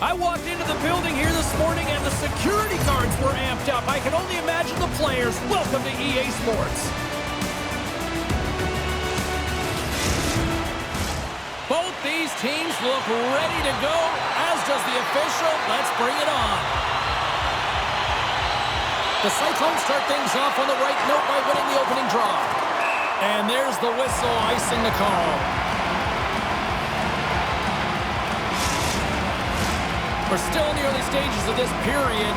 I walked into the building here this morning and the security guards were amped up. I can only imagine the players. Welcome to EA Sports. Both these teams look ready to go, as does the official. Let's bring it on. The Cyclones start things off on the right note by winning the opening draw. And there's the whistle icing the call. We're still in the early stages of this period.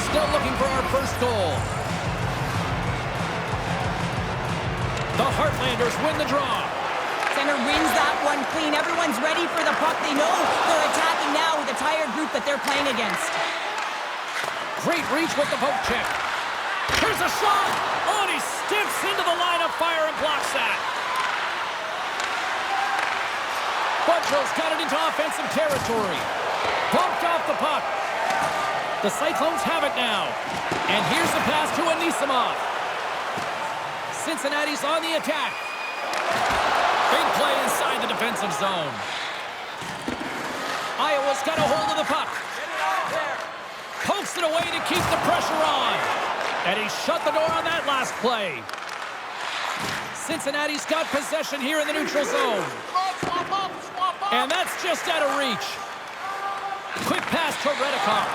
Still looking for our first goal. The Heartlanders win the draw. Center wins that one clean. Everyone's ready for the puck. They know they're attacking now with the tired group that they're playing against. Great reach with the poke check. Here's a shot. Oh, and he stiffs into the line of fire and blocks that. Budrill's got it into offensive territory. Bumped off the puck. The Cyclones have it now. And here's the pass to Anisimov. Cincinnati's on the attack. Big play inside the defensive zone. Iowa's got a hold of the puck. Pokes it away to keep the pressure on. And he shut the door on that last play. Cincinnati's got possession here in the neutral zone. And that's just out of reach. Quick pass to Redikoff.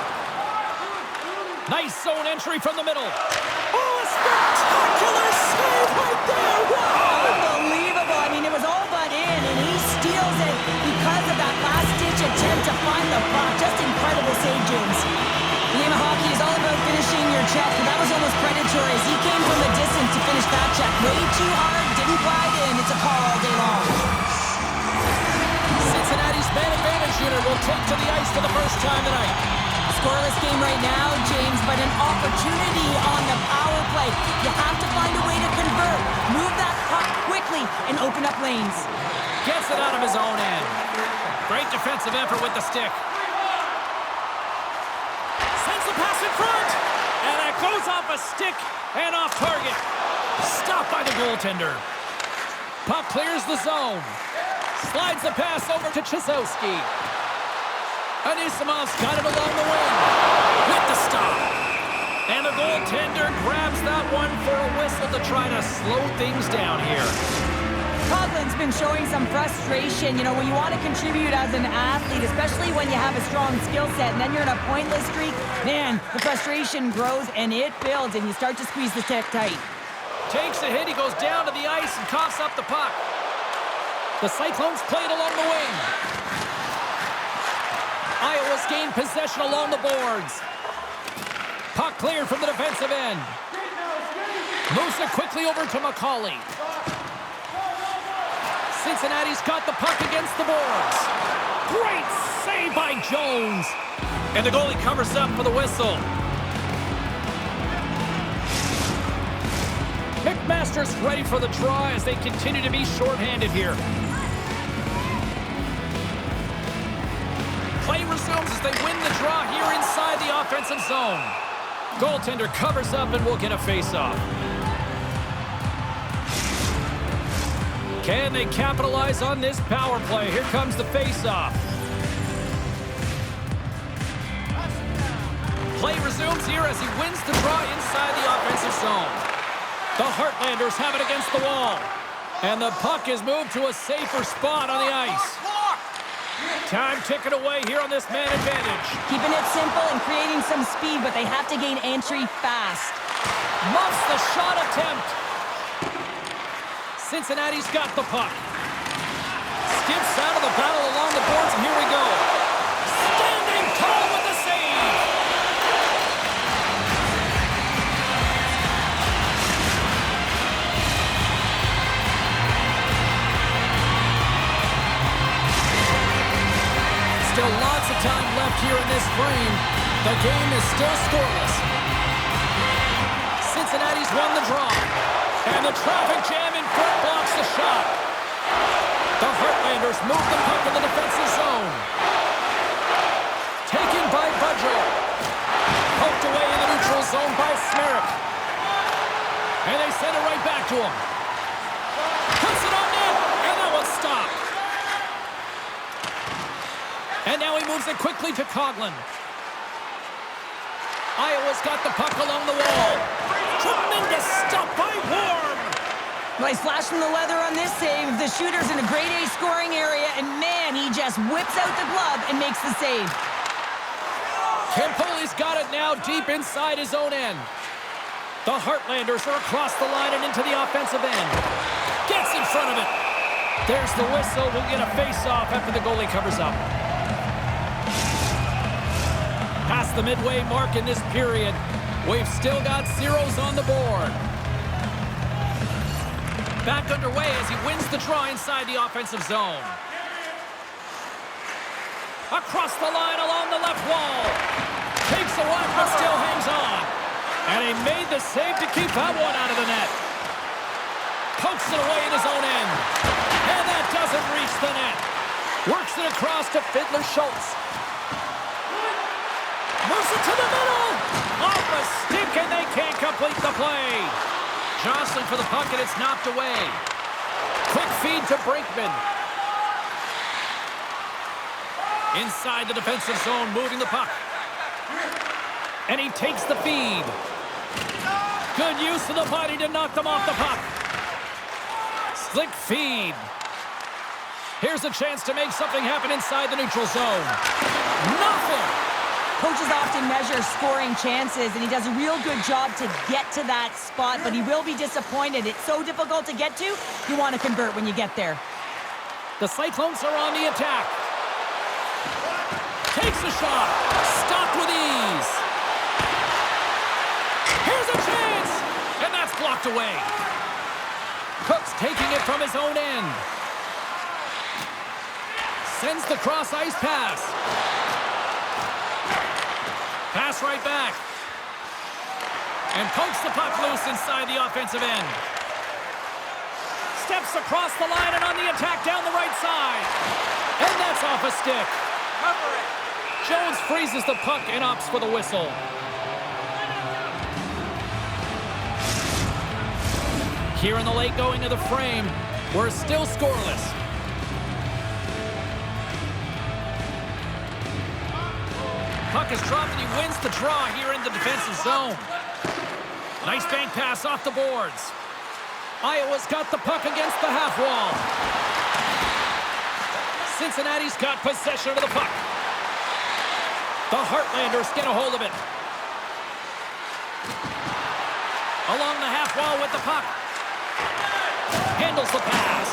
Nice zone entry from the middle. Oh, a spectacular save right there! Wow! Unbelievable. I mean, it was all but in, and he steals it because of that last-ditch attempt to find the puck. Just incredible save, James. The game of hockey is all about finishing your check, but that was almost predatory as he came from the distance to finish that check. Way too hard, didn't glide in. It's a call all day long. Cincinnati's man advantage unit will take to the ice for the first time tonight. Scoreless game right now, James, but an opportunity on the power play. You have to find a way to convert. Move that puck quickly and open up lanes. Gets it out of his own end. Great defensive effort with the stick. Sends the pass in front. And that goes off a stick and off target. Stopped by the goaltender. Puck clears the zone. Slides the pass over to Chyzowski. Anisimov's got it along the wing. With the stop. And the goaltender grabs that one for a whistle to try to slow things down here. Coughlin's been showing some frustration. You know, when you want to contribute as an athlete, especially when you have a strong skill set, and then you're in a pointless streak, man, the frustration grows and it builds, and you start to squeeze the stick tight. Takes a hit. He goes down to the ice and coughs up the puck. The Cyclones play it along the wing. Iowa's gained possession along the boards. Puck cleared from the defensive end. Moves it quickly over to McCauley. Cincinnati's got the puck against the boards. Great save by Jones. And the goalie covers up for the whistle. McMaster's ready for the draw as they continue to be shorthanded here. Play resumes as they win the draw here inside the offensive zone. Goaltender covers up and will get a face-off. Can they capitalize on this power play? Here comes the face-off. Play resumes here as he wins the draw inside the offensive zone. The Heartlanders have it against the wall. And the puck is moved to a safer spot on the ice. Time ticking away here on this man advantage. Keeping it simple and creating some speed, but they have to gain entry fast. Muffs the shot attempt. Cincinnati's got the puck. Skips out of the battle along the boards, and here we go. Standing tall with the save. Still lots of time left here in this frame. The game is still scoreless. Cincinnati's won the draw. And the traffic jam in front blocks the shot. The Heartlanders move the puck in the defensive zone. Taken by Budrill. Poked away in the neutral zone by Smerrick. And they send it right back to him. Puts it on net, and that one's stopped. And now he moves it quickly to Coughlin. Iowa's got the puck along the wall. Tremendous stop by Warm. Nice flash from the leather on this save. The shooter's in a grade A scoring area, and man, he just whips out the glove and makes the save. Campoli's got it now deep inside his own end. The Heartlanders are across the line and into the offensive end. Gets in front of it. There's the whistle. We'll get a face-off after the goalie covers up. Past the midway mark in this period. We've still got zeros on the board. Back underway as he wins the draw inside the offensive zone. Across the line along the left wall. Takes a whack but still hangs on. And he made the save to keep that one out of the net. Pokes it away in his own end. And that doesn't reach the net. Works it across to Fiddler-Schultz. Moves it to the middle. Off a stick and they can't complete the play. Jostling for the puck and it's knocked away. Quick feed to Brinkman. Inside the defensive zone, moving the puck. And he takes the feed. Good use of the body to knock them off the puck. Slick feed. Here's a chance to make something happen inside the neutral zone. Nothing. Coaches often measure scoring chances, and he does a real good job to get to that spot, but he will be disappointed. It's so difficult to get to, you want to convert when you get there. The Cyclones are on the attack. Takes a shot. Stopped with ease. Here's a chance. And that's blocked away. Cook's taking it from his own end. Sends the cross-ice pass. Pass right back. And pokes the puck loose inside the offensive end. Steps across the line and on the attack down the right side. And that's off a stick. Cover it. Jones freezes the puck and opts for the whistle. Here in the late going to the frame, we're still scoreless. Puck is dropped and he wins the draw here in the defensive zone. Nice bank pass off the boards. Iowa's got the puck against the half wall. Cincinnati's got possession of the puck. The Heartlanders get a hold of it. Along the half wall with the puck. Handles the pass.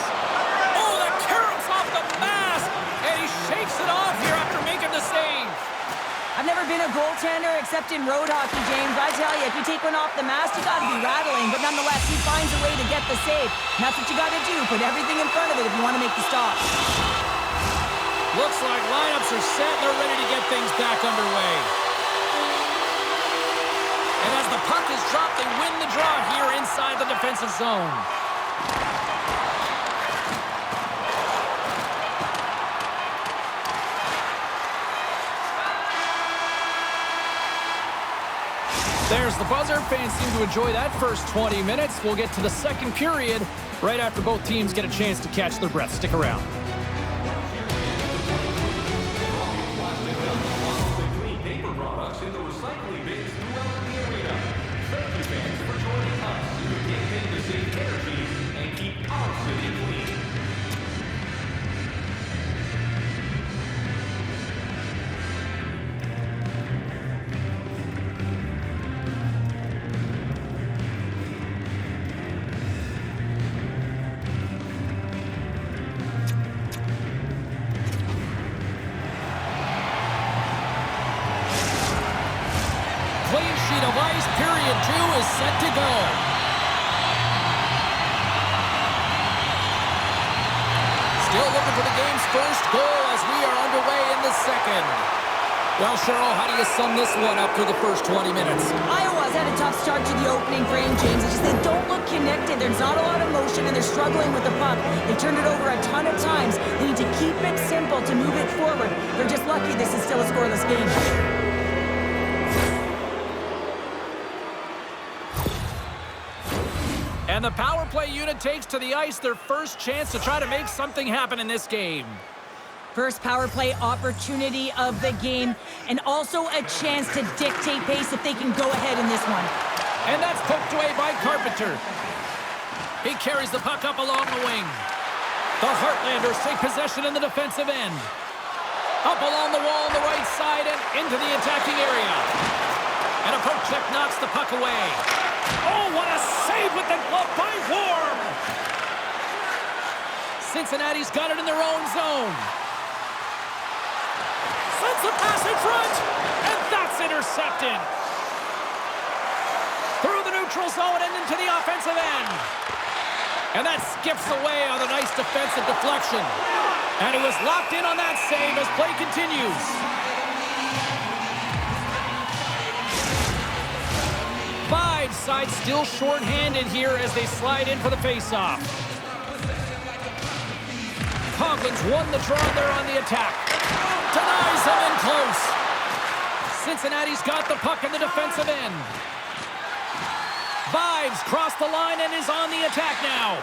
Oh, the carrots off the mask! And he shakes it off here after making the save. I've never been a goaltender except in road hockey, James. I tell you, if you take one off the mask, you got to be rattling. But nonetheless, he finds a way to get the save. And that's what you got to do. Put everything in front of it if you want to make the stop. Looks like lineups are set and they're ready to get things back underway. And as the puck is dropped, they win the draw here inside the defensive zone. There's the buzzer. Fans seem to enjoy that first 20 minutes. We'll get to the second period right after both teams get a chance to catch their breath. Stick around. Of ice, period 2 is set to go. Still looking for the game's first goal as we are underway in the second. Well, Cheryl, how do you sum this one up through the first 20 minutes? Iowa's had a tough start to the opening frame, James. It's just they don't look connected. There's not a lot of motion, and they're struggling with the puck. They've turned it over a ton of times. They need to keep it simple to move it forward. They're just lucky this is still a scoreless game. And the power play unit takes to the ice their first chance to try to make something happen in this game. First power play opportunity of the game, and also a chance to dictate pace if they can go ahead in this one. And that's poked away by Carpenter. He carries the puck up along the wing. The Heartlanders take possession in the defensive end. Up along the wall on the right side and into the attacking area. And a poke check knocks the puck away. Oh, what a save with the glove by Warm! Cincinnati's got it in their own zone. Sends the pass in front, and that's intercepted. Through the neutral zone and into the offensive end. And that skips away on a nice defensive deflection. And he was locked in on that save as play continues. Five side still short-handed here as they slide in for the face-off. Coughlin's won the draw there on the attack. Denies him in close. Cincinnati's got the puck in the defensive end. Vibes crossed the line and is on the attack now.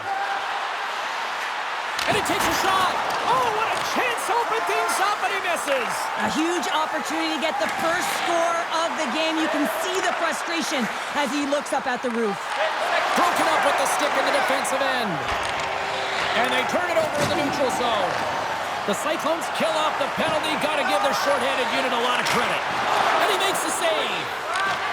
And he takes a shot. Oh, what a chance to open things up, but he misses. A huge opportunity to get the first score of the game. You can see the frustration as he looks up at the roof. Broken up with the stick in the defensive end. And they turn it over in the neutral zone. The Cyclones kill off the penalty. Got to give their shorthanded unit a lot of credit. And he makes the save.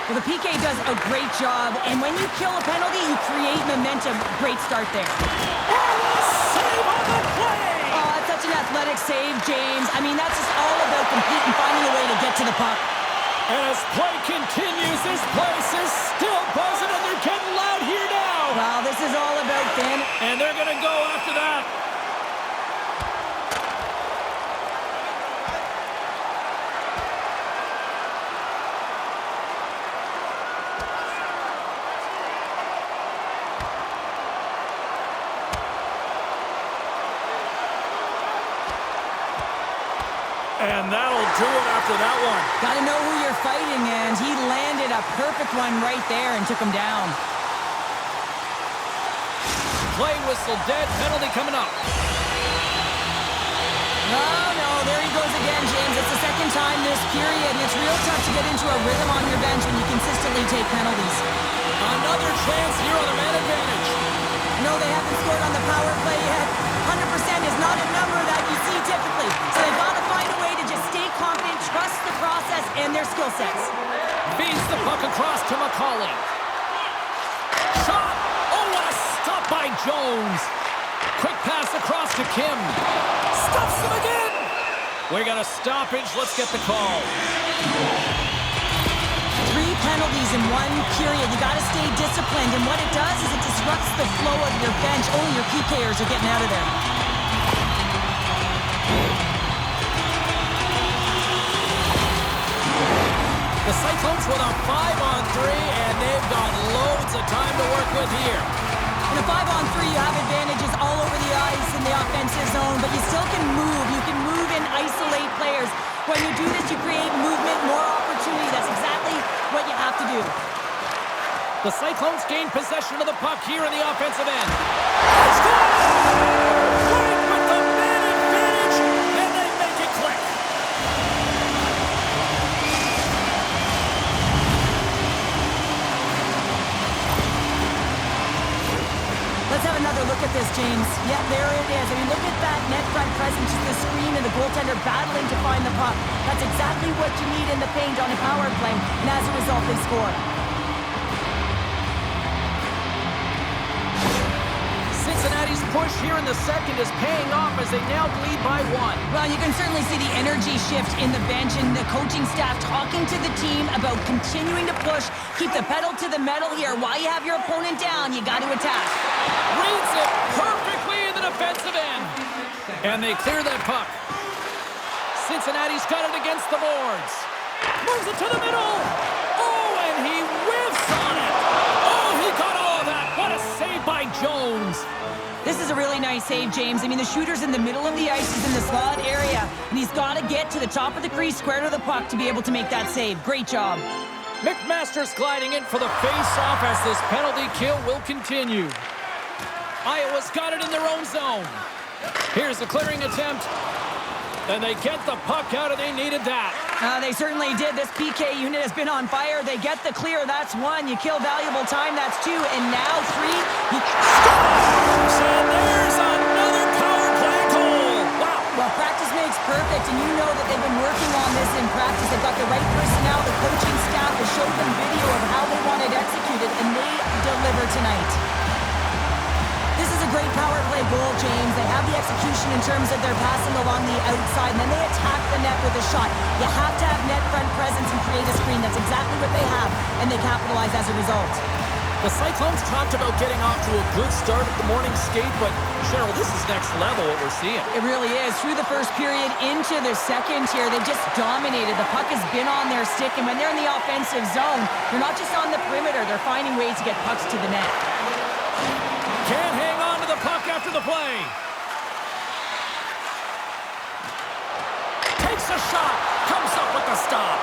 Well, the PK does a great job, and when you kill a penalty, you create momentum. Great start there. Oh, a save on the play! Oh, it's such an athletic save, James. I mean, that's just all about competing, finding a way to get to the puck. And as play continues, this place is still buzzing, and they're getting loud here now. Well, this is all about Finn. And they're going to go after that. And that'll do it after that one. Got to know who you're fighting, and he landed a perfect one right there and took him down. Play whistle dead, penalty coming up. No, there he goes again, James. It's the second time this period, and it's real tough to get into a rhythm on your bench when you consistently take penalties. Another chance here on the man advantage. No, they haven't scored on the power play yet. 100% is not a number that you see typically. So they've got to find a way to just stay confident, trust the process and their skill sets. Feeds the puck across to McCauley. Shot! Oh, what a stop by Jones. Quick pass across to Kim. Stops him again! We got a stoppage. Let's get the call. 3 penalties in 1 period. You got to stay disciplined, and what it does is it disrupts the flow of your bench. Only your PKers are getting out of there. The Cyclones with a 5-on-3, and they've got loads of time to work with here. In a 5-on-3, you have advantages all over the ice in the offensive zone, but you still can move. You can move and isolate players. When you do this, you create movement, more opportunity. That's exactly what you have to do. The Cyclones gain possession of the puck here in the offensive end. Let's go! Right with the man advantage, and they make it click. Let's have another look at this, James. Yeah, there it is. I mean, look at that net front presence, just the screen and the goaltender battling to find the puck. That's exactly what you need in the paint on a power play, and as a result, they score. Cincinnati's push here in the second is paying off as they now lead by 1. Well, you can certainly see the energy shift in the bench and the coaching staff talking to the team about continuing to push, keep the pedal to the metal here. While you have your opponent down, you got to attack. Reads it perfectly in the defensive end. And they clear that puck. Cincinnati's got it against the boards. Moves it to the middle. Oh, and he whiffs on it. Oh, he got all of that. What a save by Jones. This is a really nice save, James. I mean, the shooter's in the middle of the ice. He's in the slot area, and he's got to get to the top of the crease, square to the puck to be able to make that save. Great job. McMaster's gliding in for the face-off as this penalty kill will continue. Iowa's got it in their own zone. Here's the clearing attempt. And they get the puck out, and they needed that. They certainly did. This PK unit has been on fire. They get the clear. That's one. You kill valuable time. That's two. And now three. He scores! And there's another power play goal. Wow. Well, practice makes perfect, and you know that they've been working on this in practice. They've got the right personnel. The coaching staff has showed them video of how they want it executed, and they deliver tonight. This is a great power play goal, James. They have the execution in terms of their passing along the outside, and then they attack the net with a shot. You have to have net front presence and create a screen. That's exactly what they have, and they capitalize as a result. The Cyclones talked about getting off to a good start at the morning skate, but Cheryl, this is next level what we're seeing. It really is. Through the first period into the second here, they've just dominated. The puck has been on their stick, and when they're in the offensive zone, they're not just on the perimeter. They're finding ways to get pucks to the net. Can't hang on to the puck after the play. Takes a shot. Comes up with the stop.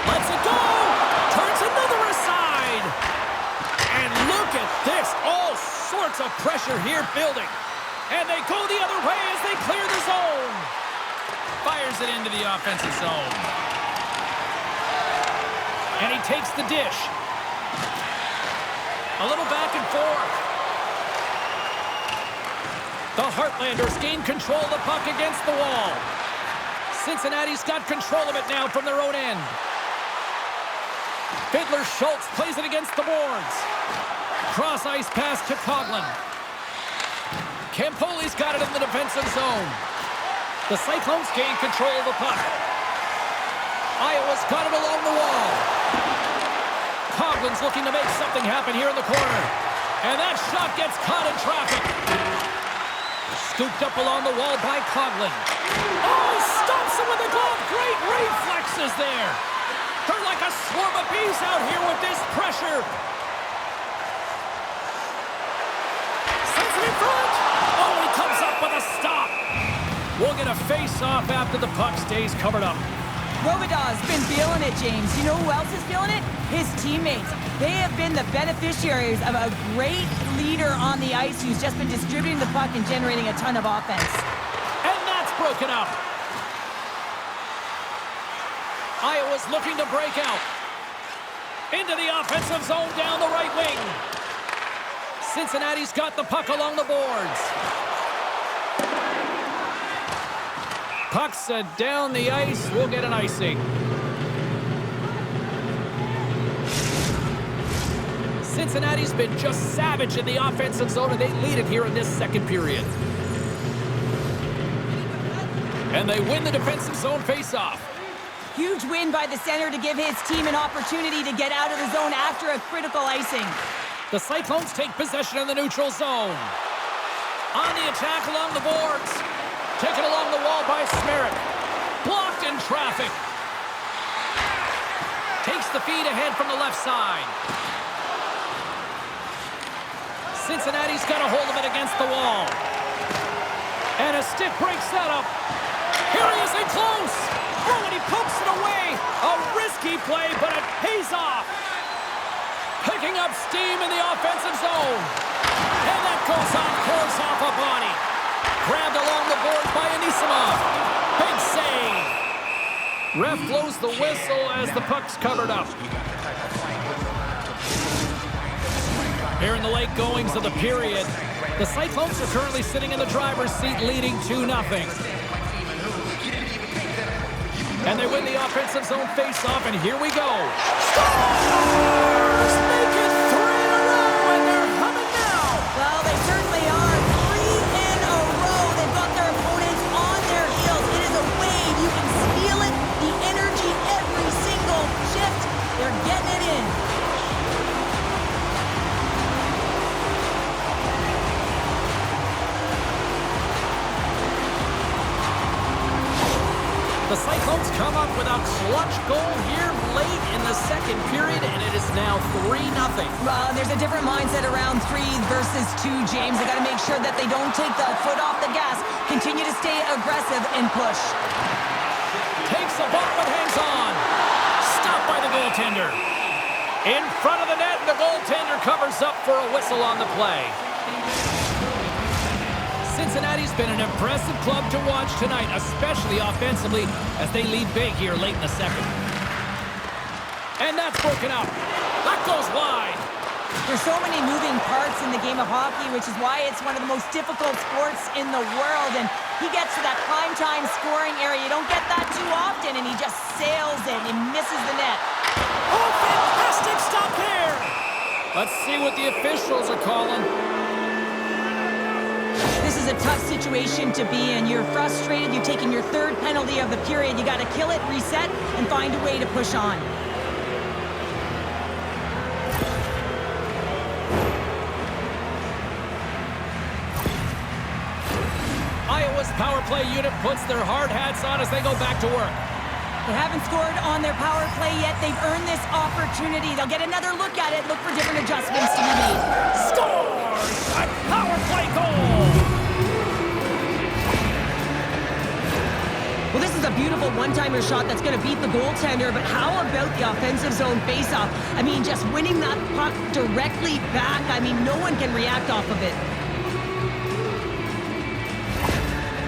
Lets it go. Turns another aside. And look at this. All sorts of pressure here building. And they go the other way as they clear the zone. Fires it into the offensive zone. And he takes the dish. A little back and forth. The Heartlanders gain control of the puck against the wall. Cincinnati's got control of it now from their own end. Fiddler-Schultz plays it against the boards. Cross-ice pass to Coughlin. Campoli's got it in the defensive zone. The Cyclones gain control of the puck. Iowa's got it along the wall. Coughlin's looking to make something happen here in the corner. And that shot gets caught in traffic. Scooped up along the wall by Coughlin. Oh, he stops him with a glove. Great reflexes there. They're like a swarm of bees out here with this pressure. Sends it in front. Oh, he comes up with a stop. We'll get a face-off after the puck stays covered up. Robidas been feeling it, James. You know who else is feeling it? His teammates. They have been the beneficiaries of a great leader on the ice who's just been distributing the puck and generating a ton of offense. And that's broken up. Iowa's looking to break out. Into the offensive zone down the right wing. Cincinnati's got the puck along the boards. Puck's down the ice. We'll get an icing. Cincinnati's been just savage in the offensive zone, and they lead it here in this second period. And they win the defensive zone face-off. Huge win by the center to give his team an opportunity to get out of the zone after a critical icing. The Cyclones take possession in the neutral zone. On the attack along the boards. Taken along the wall by Smerrick. Blocked in traffic. Takes the feed ahead from the left side. Cincinnati's got a hold of it against the wall. And a stick breaks that up. Here he is in close. Oh, and he pumps it away. A risky play, but it pays off. Picking up steam in the offensive zone. And that goes off course off a body. Grabbed along the board by Anisimov. Big save. Ref blows the whistle as the puck's covered up. Here in the late goings of the period, the Cyclones are currently sitting in the driver's seat leading 2-0. And they win the offensive zone face-off, and here we go. Stars! Make it 3 in a row, and they're humming now. Well, they certainly are. 3 in a row. They've got their opponents on their heels. It is a wave. You can feel it. The energy every single shift. They're getting it in. The Cyclones come up with a clutch goal here late in the second period, and it is now 3-0. Well, there's a different mindset around 3 versus 2, James. They got to make sure that they don't take the foot off the gas. Continue to stay aggressive and push. Takes a bump but hangs on. Stopped by the goaltender. In front of the net, and the goaltender covers up for a whistle on the play. Cincinnati's been an impressive club to watch tonight, especially offensively, as they lead big here late in the second. And that's broken up. That goes wide. There's so many moving parts in the game of hockey, which is why it's one of the most difficult sports in the world. And he gets to that prime-time scoring area. You don't get that too often, and he just sails it and misses the net. Oh, fantastic stop there! Let's see what the officials are calling. This is a tough situation to be in. You're frustrated. You've taken your third penalty of the period. You got to kill it, reset, and find a way to push on. Iowa's power play unit puts their hard hats on as they go back to work. They haven't scored on their power play yet. They've earned this opportunity. They'll get another look at it, look for different adjustments to be made. Scores! A power play goal! Well, this is a beautiful one-timer shot that's going to beat the goaltender, but how about the offensive zone face-off? I mean, just winning that puck directly back. I mean, no one can react off of it.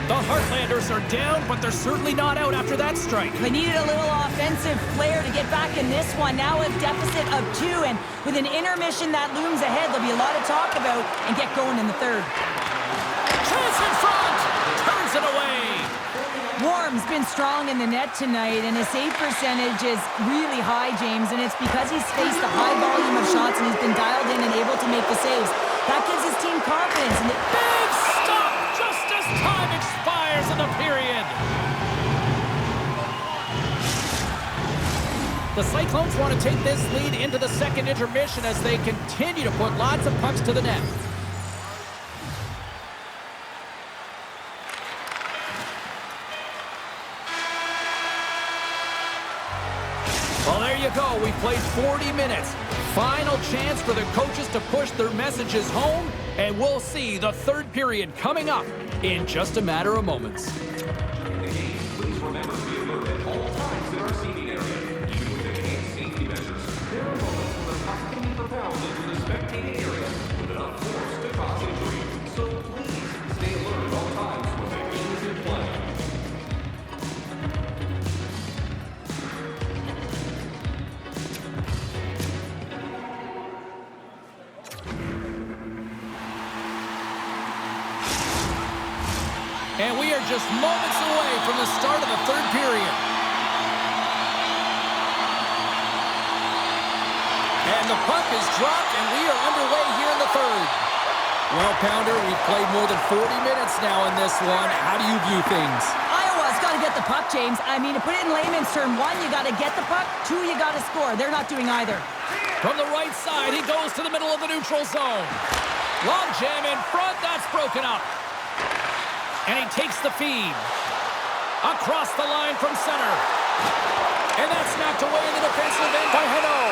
The Heartlanders are down, but they're certainly not out after that strike. They needed a little offensive flair to get back in this one. Now a deficit of 2, and with an intermission that looms ahead, there'll be a lot to talk about and get going in the third. Chance in front! Turns it away! Warm's been strong in the net tonight, and his save percentage is really high, James, and it's because he's faced a high volume of shots and he's been dialed in and able to make the saves. That gives his team confidence. And big stop just as time expires in the period. The Cyclones want to take this lead into the second intermission as they continue to put lots of pucks to the net. Well, there you go. We played 40 minutes. Final chance for the coaches to push their messages home, and we'll see the third period coming up in just a matter of moments. In the game, please remember to be alert at all times in our seating area. Even with enhanced safety measures, there are moments when the puck can be propelled into the spectating area with enough force to cause injury. So please stay alert at all times when the game is in play. And we are just moments away from the start of the third period. And the puck is dropped, and we are underway here in the third. Well, Pounder, we've played more than 40 minutes now in this one. How do you view things? Iowa's got to get the puck, James. I mean, to put it in layman's term, 1, you got to get the puck. 2, you got to score. They're not doing either. From the right side, he goes to the middle of the neutral zone. Long jam in front, that's broken up. And he takes the feed. Across the line from center. And that's knocked away in the defensive end by Heno.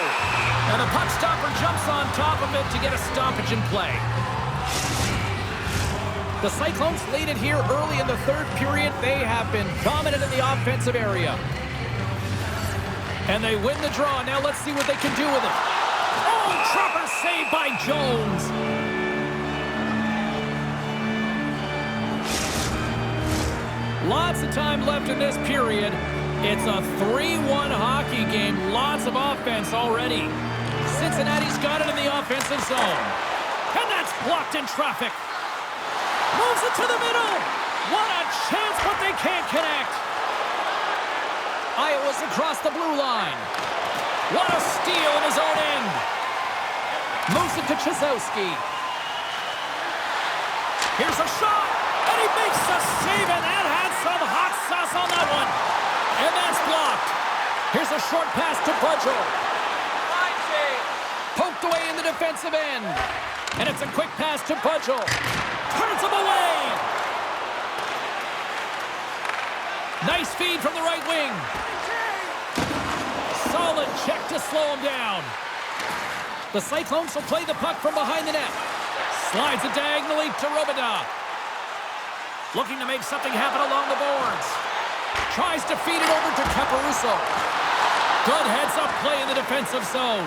And the puck stopper jumps on top of it to get a stoppage in play. The Cyclones lead it here early in the third period. They have been dominant in the offensive area. And they win the draw. Now let's see what they can do with it. Oh, trapper saved by Jones. Lots of time left in this period. It's a 3-1 hockey game. Lots of offense already. Cincinnati's got it in the offensive zone. And that's blocked in traffic. Moves it to the middle. What a chance, but they can't connect. Iowa's across the blue line. What a steal in his own end. Moves it to Chyzowski. Here's a shot. And he makes the save, and that had some hot sauce on that one. And that's blocked. Here's a short pass to Drittel. Poked away in the defensive end. And it's a quick pass to Drittel. Turns him away. Nice feed from the right wing. Solid check to slow him down. The Cyclones will play the puck from behind the net. Slides it diagonally to Robidas. Looking to make something happen along the boards. Tries to feed it over to Caporusso. Good heads-up play in the defensive zone.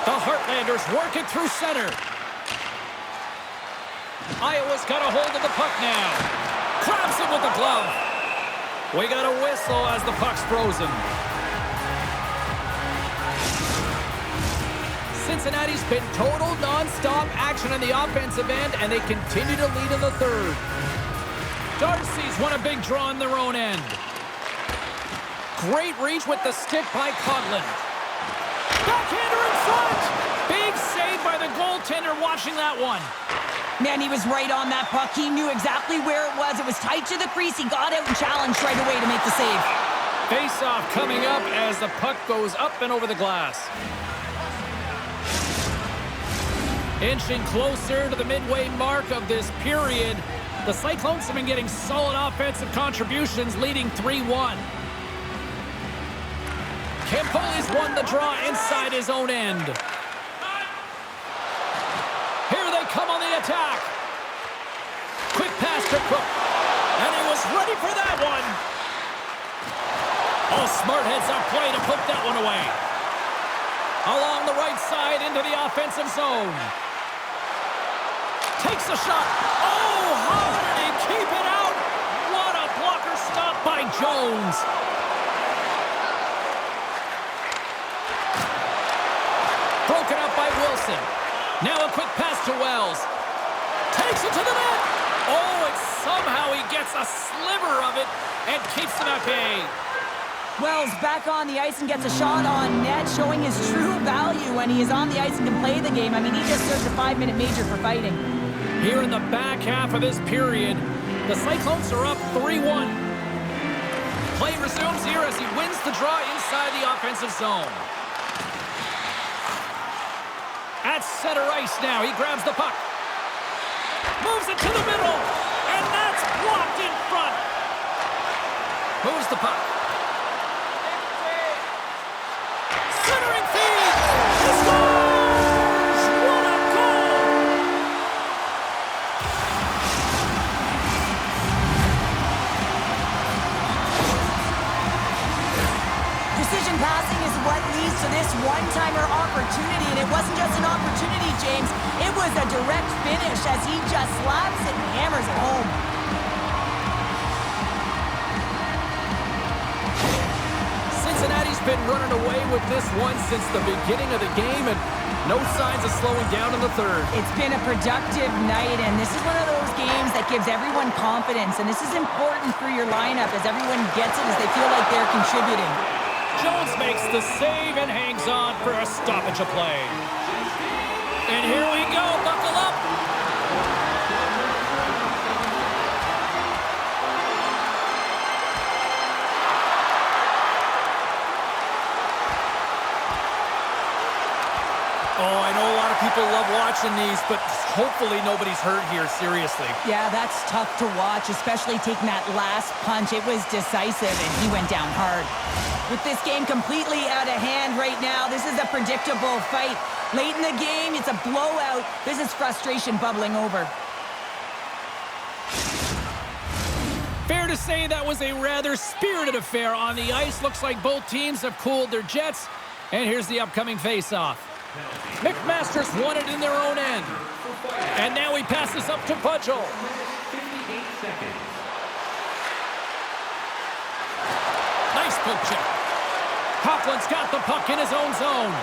The Heartlanders work it through center. Iowa's got a hold of the puck now. Grabs it with the glove. We got a whistle as the puck's frozen. Cincinnati's been total non-stop action in the offensive end, and they continue to lead in the third. Darcy's won a big draw on their own end. Great reach with the stick by Coughlin. Backhander in front! Big save by the goaltender watching that one. Man, he was right on that puck. He knew exactly where it was. It was tight to the crease. He got out and challenged right away to make the save. Face-off coming up as the puck goes up and over the glass. Inching closer to the midway mark of this period, the Cyclones have been getting solid offensive contributions, leading 3-1. Campoli's won the draw inside his own end. Here they come on the attack. Quick pass to Cook. And he was ready for that one. Oh, smart heads-up play to put that one away. Along the right side into the offensive zone. Takes a shot. Oh, how did he keep it out? What a blocker stop by Jones. Broken up by Wilson. Now a quick pass to Wells. Takes it to the net. Oh, and somehow he gets a sliver of it and keeps them at bay. Wells back on the ice and gets a shot on net, showing his true value when he is on the ice and can play the game. I mean, he just served a 5-minute major for fighting. Here in the back half of this period, the Cyclones are up 3-1. Play resumes here as he wins the draw inside the offensive zone. At center ice now, he grabs the puck. Moves it to the middle, and that's blocked in front. Moves the puck. Centering feed! He scores! What a goal! Precision passing is what leads to this one-timer opportunity, and it wasn't just an opportunity, James. It was a direct finish as he just slaps it and hammers it home. Cincinnati's been running away with this one since the beginning of the game, and no signs of slowing down in the third. It's been a productive night, and this is one of those games that gives everyone confidence, and this is important for your lineup as everyone gets it as they feel like they're contributing. Jones makes the save and hangs on for a stoppage of play. And here we go, buckle up. Oh, I know a lot of people love watching these, but hopefully nobody's hurt here, seriously. Yeah, that's tough to watch, especially taking that last punch. It was decisive, and he went down hard. With this game completely out of hand right now, this is a predictable fight. Late in the game, it's a blowout. This is frustration bubbling over. Fair to say that was a rather spirited affair on the ice. Looks like both teams have cooled their jets. And here's the upcoming face-off. McMaster's won it in their own end. And now he passes up to Pudgel. 58 seconds. Nice poke check. Coughlin's got the puck in his own zone.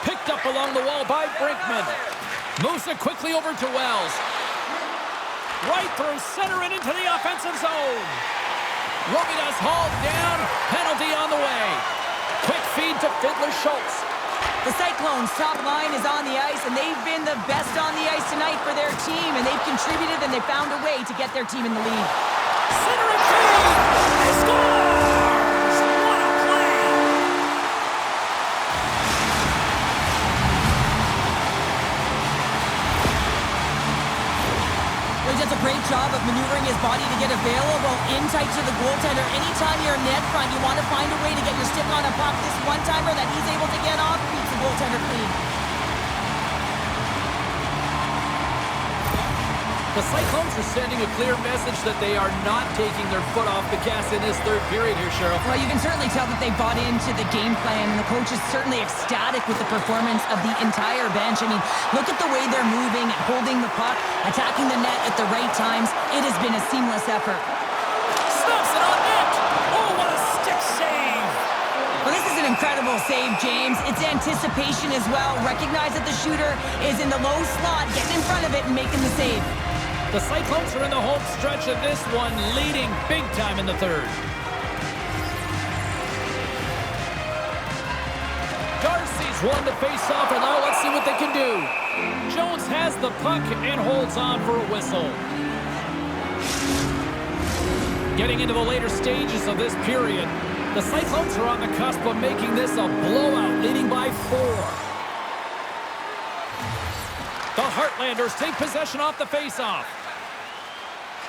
Picked up along the wall by Brinkman. Moves it quickly over to Wells. Right through center and into the offensive zone. Robidas hauled down. Penalty on the way. Quick feed to Fiddler-Schultz. The Cyclones' top line is on the ice, and they've been the best on the ice tonight for their team, and they've contributed, and they found a way to get their team in the lead. Centering feed! He scores! What a play! He does a great job of maneuvering his body to get available in tight to the goaltender. Anytime you're net front, you want to find a way to get your stick on a puck. This one-timer that he's able to get off beats the goaltender clean. The Cyclones are sending a clear message that they are not taking their foot off the gas in this third period here, Cheryl. Well, you can certainly tell that they bought into the game plan, and the coach is certainly ecstatic with the performance of the entire bench. I mean, look at the way they're moving and holding the puck, attacking the net at the right times. It has been a seamless effort. Snaps it on net! Oh, what a stick save! Well, this is an incredible save, James. It's anticipation as well. Recognize that the shooter is in the low slot, getting in front of it and making the save. The Cyclones are in the home stretch of this one, leading big time in the third. Darcy's won the face-off, and now let's see what they can do. Jones has the puck and holds on for a whistle. Getting into the later stages of this period, the Cyclones are on the cusp of making this a blowout, leading by 4. The Heartlanders take possession off the face-off.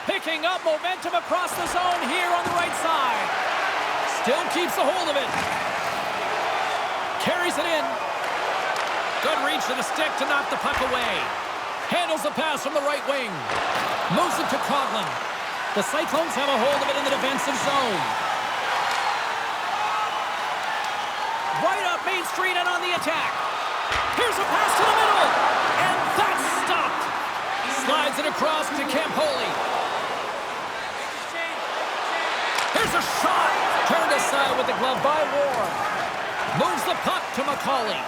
Picking up momentum across the zone here on the right side. Still keeps a hold of it. Carries it in. Good reach to the stick to knock the puck away. Handles the pass from the right wing. Moves it to Coughlin. The Cyclones have a hold of it in the defensive zone. Right up Main Street and on the attack. Here's a pass to the middle. And that's stopped. Slides it across to Campoli. Here's a shot. Turned aside with the glove by Ward. Moves the puck to McCauley.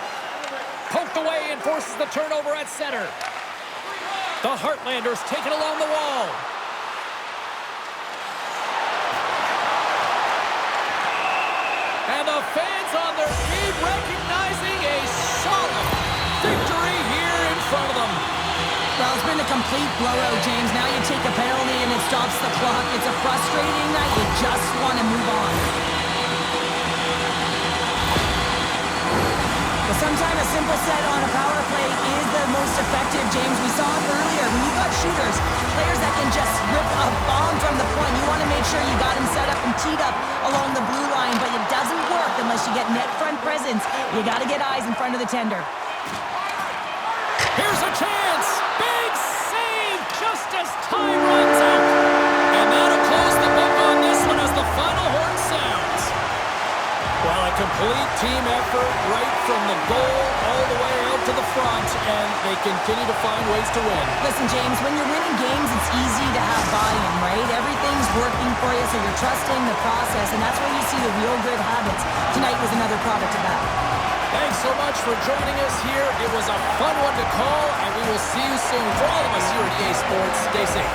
Poked away and forces the turnover at center. The Heartlanders take it along the wall. And the fans on their feet recognizing a solid victory here in front of them. Well, it's been a complete blowout, James. Now you take a penalty and it stops the clock. It's a frustrating night. You just want to move on. But sometimes a simple set on a power play is the most effective, James. We saw it earlier. When you got shooters, players that can just rip a bomb from the point, you want to make sure you got them set up and teed up along the blue line, but it doesn't work unless you get net front presence. You got to get eyes in front of the tender. Here's a chance. Big save just as time runs out. And that'll close the book on this one as the final horn sounds. Well, a complete team effort right from the goal all the way out to the front, and they continue to find ways to win. Listen, James, when you're winning games, it's easy to have buy-in, right? Everything's working for you, so you're trusting the process, and that's where you see the real good habits. Tonight was another product of that. Thanks so much for joining us here. It was a fun one to call, and we will see you soon. For all of us here at EA Sports, stay safe.